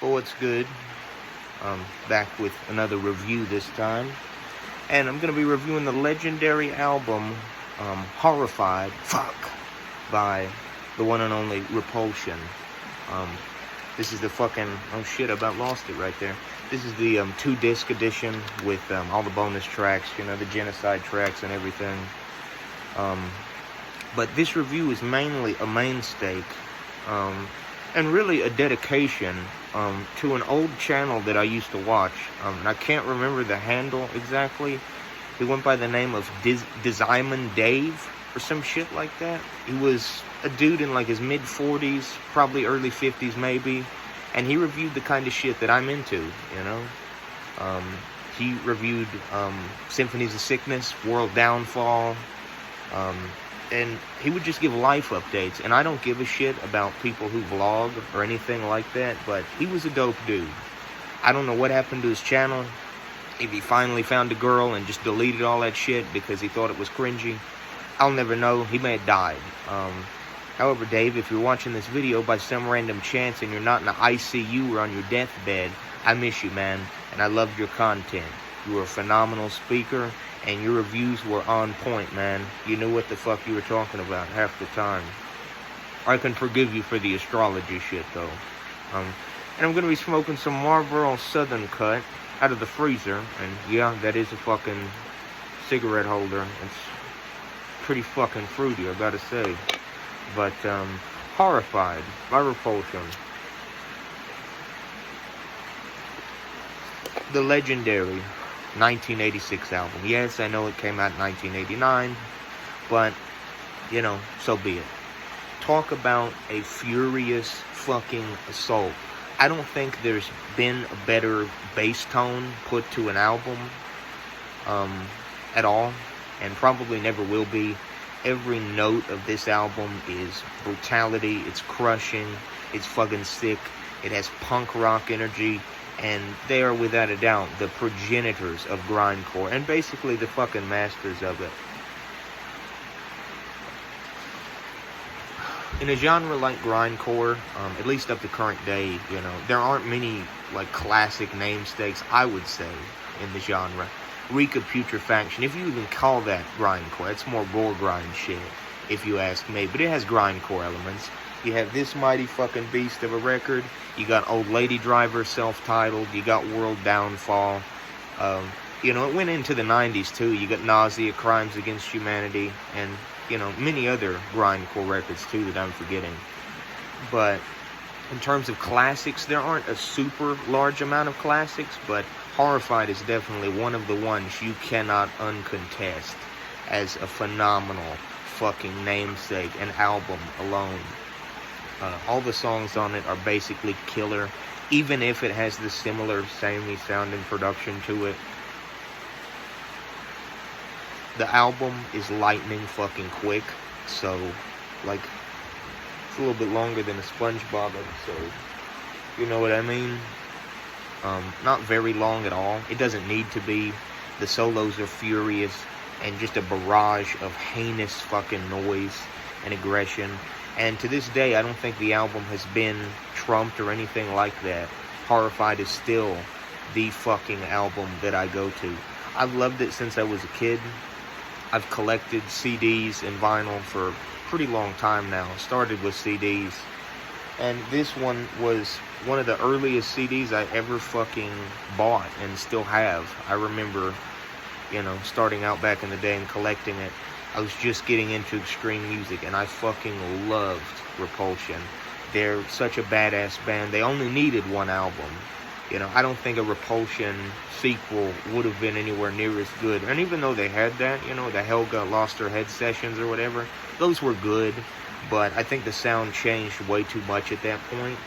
Oh, what's good? Back with another review this time. And I'm going to be reviewing the legendary album, Horrified, by the one and only Repulsion. This is the fucking, oh shit, I about lost it right there. This is the 2-disc edition with all the bonus tracks, you know, the genocide tracks and everything. But this review is mainly a mainstake, and really a dedication to an old channel that I used to watch. And I can't remember the handle exactly. He went by the name of Diamond Dave or some shit like that. He was a dude in like his mid-40s, probably early 50s maybe. And he reviewed the kind of shit that I'm into, you know. He reviewed Symphonies of Sickness, World Downfall, and he would just give life updates. And I don't give a shit about people who vlog or anything like that, but he was a dope dude. I don't know what happened to his channel. If he finally found a girl and just deleted all that shit because he thought it was cringy, I'll never know. He may have died. However, Dave, if you're watching this video by some random chance and you're not in the ICU or on your deathbed, I miss you, man, and I love your content. You were a phenomenal speaker, and your reviews were on point, man. You knew what the fuck you were talking about half the time. I can forgive you for the astrology shit, though. And I'm going to be smoking some Marlboro Southern Cut out of the freezer, and yeah, that is a fucking cigarette holder. It's pretty fucking fruity, I gotta say. But, Horrified by Repulsion. The legendary 1986 album. Yes, I know it came out in 1989, but, you know, so be it. Talk about a furious fucking assault. I don't think there's been a better bass tone put to an album, at all, and probably never will be. Every note of this album is brutality, it's crushing, it's fucking sick, it has punk rock energy, and they are without a doubt the progenitors of grindcore, and basically the fucking masters of it. In a genre like grindcore, at least up to current day, you know, there aren't many, like, classic namesakes, I would say, in the genre. Reek of Putrefaction, if you even call that grindcore, it's more gore grind shit, if you ask me, but it has grindcore elements. You have this mighty fucking beast of a record, you got Old Lady Driver, self-titled, you got World Downfall, you know, it went into the 90s too, you got Nausea, Crimes Against Humanity, and, you know, many other grindcore records too that I'm forgetting. But in terms of classics, there aren't a super large amount of classics, but Horrified is definitely one of the ones you cannot uncontest as a phenomenal fucking namesake, an album alone. All the songs on it are basically killer, even if it has the similar, samey sounding production to it. The album is lightning fucking quick, so, like, it's a little bit longer than a SpongeBob episode. You know what I mean? Not very long at all. It doesn't need to be. The solos are furious and just a barrage of heinous fucking noise and aggression. And to this day, I don't think the album has been trumped or anything like that. Horrified is still the fucking album that I go to. I've loved it since I was a kid. I've collected CDs and vinyl for a pretty long time now. Started with CDs. And this one was one of the earliest CDs I ever fucking bought and still have. I remember, you know, starting out back in the day and collecting it. I was just getting into extreme music, and I fucking loved Repulsion. They're such a badass band. They only needed one album. You know, I don't think a Repulsion sequel would have been anywhere near as good. And even though they had that, you know, the Helga Lost Her Head sessions or whatever, those were good. But I think the sound changed way too much at that point.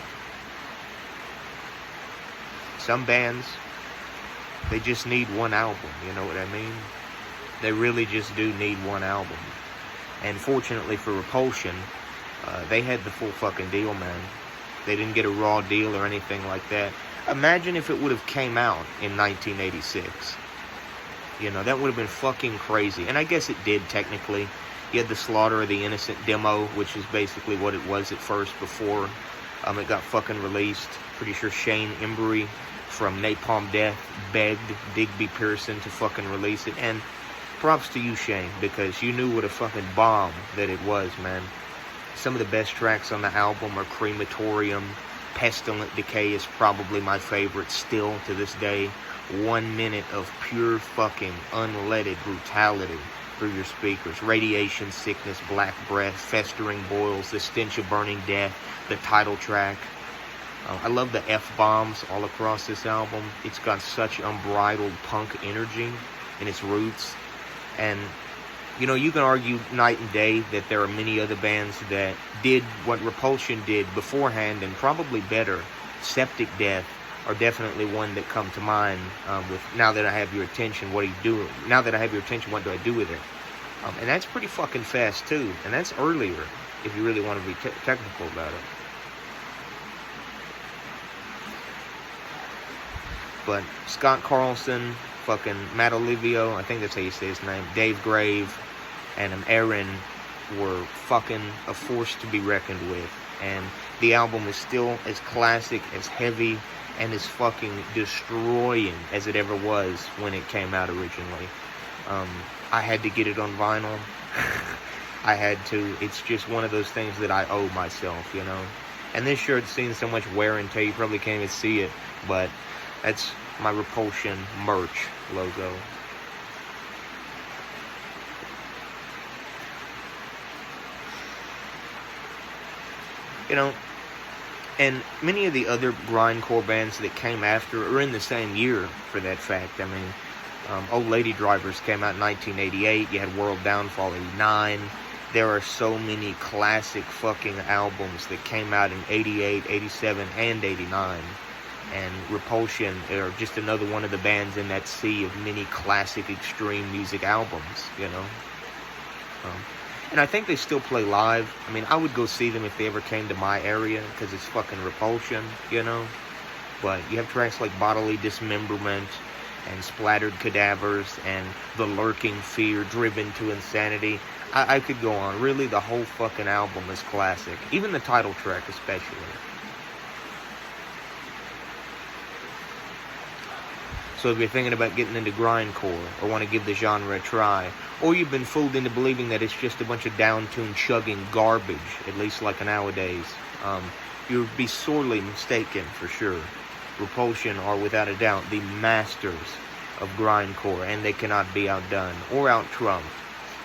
Some bands, they just need one album, you know what I mean? They really just do need one album. And fortunately for Repulsion, they had the full fucking deal, man. They didn't get a raw deal or anything like that. Imagine if it would have came out in 1986. You know, that would have been fucking crazy. And I guess it did, technically. You had the Slaughter of the Innocent demo, which is basically what it was at first before It got fucking released. Pretty sure Shane Embury from Napalm Death begged Digby Pearson to fucking release it. And props to you, Shane, because you knew what a fucking bomb that it was, man. Some of the best tracks on the album are Crematorium. Pestilent Decay is probably my favorite still to this day. 1 minute of pure fucking unleaded brutality through your speakers. Radiation Sickness, Black Breath, Festering Boils, The Stench of Burning Death, the title track. I love the F-bombs all across this album. It's got such unbridled punk energy in its roots. And, you know, you can argue night and day that there are many other bands that did what Repulsion did beforehand and probably better. Septic Death are definitely one that come to mind with Now That I Have Your Attention, what do you do? Now That I Have Your Attention, what do I do with it? And that's pretty fucking fast, too. And that's earlier, if you really want to be technical about it. But Scott Carlson, fucking Matt Olivio, I think that's how you say his name, Dave Grave, and Aaron were fucking a force to be reckoned with. And the album is still as classic, as heavy, and as fucking destroying as it ever was when it came out originally. I had to get it on vinyl. I had to. It's just one of those things that I owe myself, you know. And this shirt's seen so much wear and tear, you probably can't even see it, but that's my Repulsion merch logo. You know, and many of the other grindcore bands that came after are in the same year, for that fact. I mean, Old Lady Drivers came out in 1988. You had World Downfall 89. There are so many classic fucking albums that came out in 88, 87, and 89. And Repulsion are just another one of the bands in that sea of many classic extreme music albums, you know. And I think they still play live. I mean, I would go see them if they ever came to my area, because it's fucking Repulsion, you know. But you have tracks like Bodily Dismemberment and Splattered Cadavers and The Lurking Fear, Driven to Insanity. I could go on. Really, the whole fucking album is classic. Even the title track especially. So if you're thinking about getting into grindcore, or want to give the genre a try, or you've been fooled into believing that it's just a bunch of down-tuned chugging garbage, at least like nowadays, you'd be sorely mistaken for sure. Repulsion are without a doubt the masters of grindcore, and they cannot be outdone or out-trumped.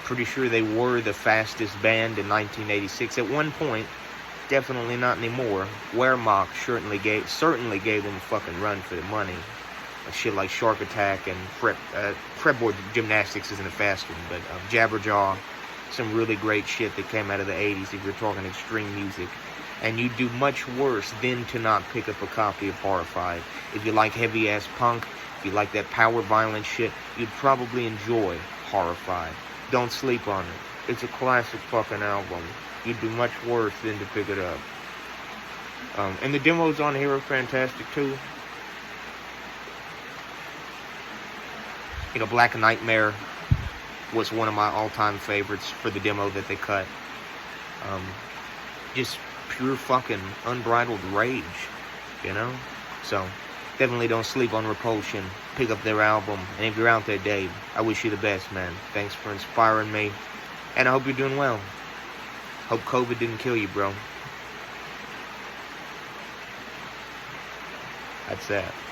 Pretty sure they were the fastest band in 1986 at one point. Definitely not anymore. Wehrmacht certainly gave them a fucking run for the money. Shit like Shark Attack and Fretboard Gymnastics isn't a fast one, but Jabberjaw, some really great shit that came out of the 80s if you're talking extreme music. And you'd do much worse than to not pick up a copy of Horrified. If you like heavy-ass punk, if you like that power violence shit, you'd probably enjoy Horrified. Don't sleep on it. It's a classic fucking album. You'd do much worse than to pick it up. And the demos on here are fantastic too. You know, Black Nightmare was one of my all-time favorites for the demo that they cut. Just pure fucking unbridled rage, you know? So, definitely don't sleep on Repulsion. Pick up their album. And if you're out there, Dave, I wish you the best, man. Thanks for inspiring me. And I hope you're doing well. Hope COVID didn't kill you, bro. That's that.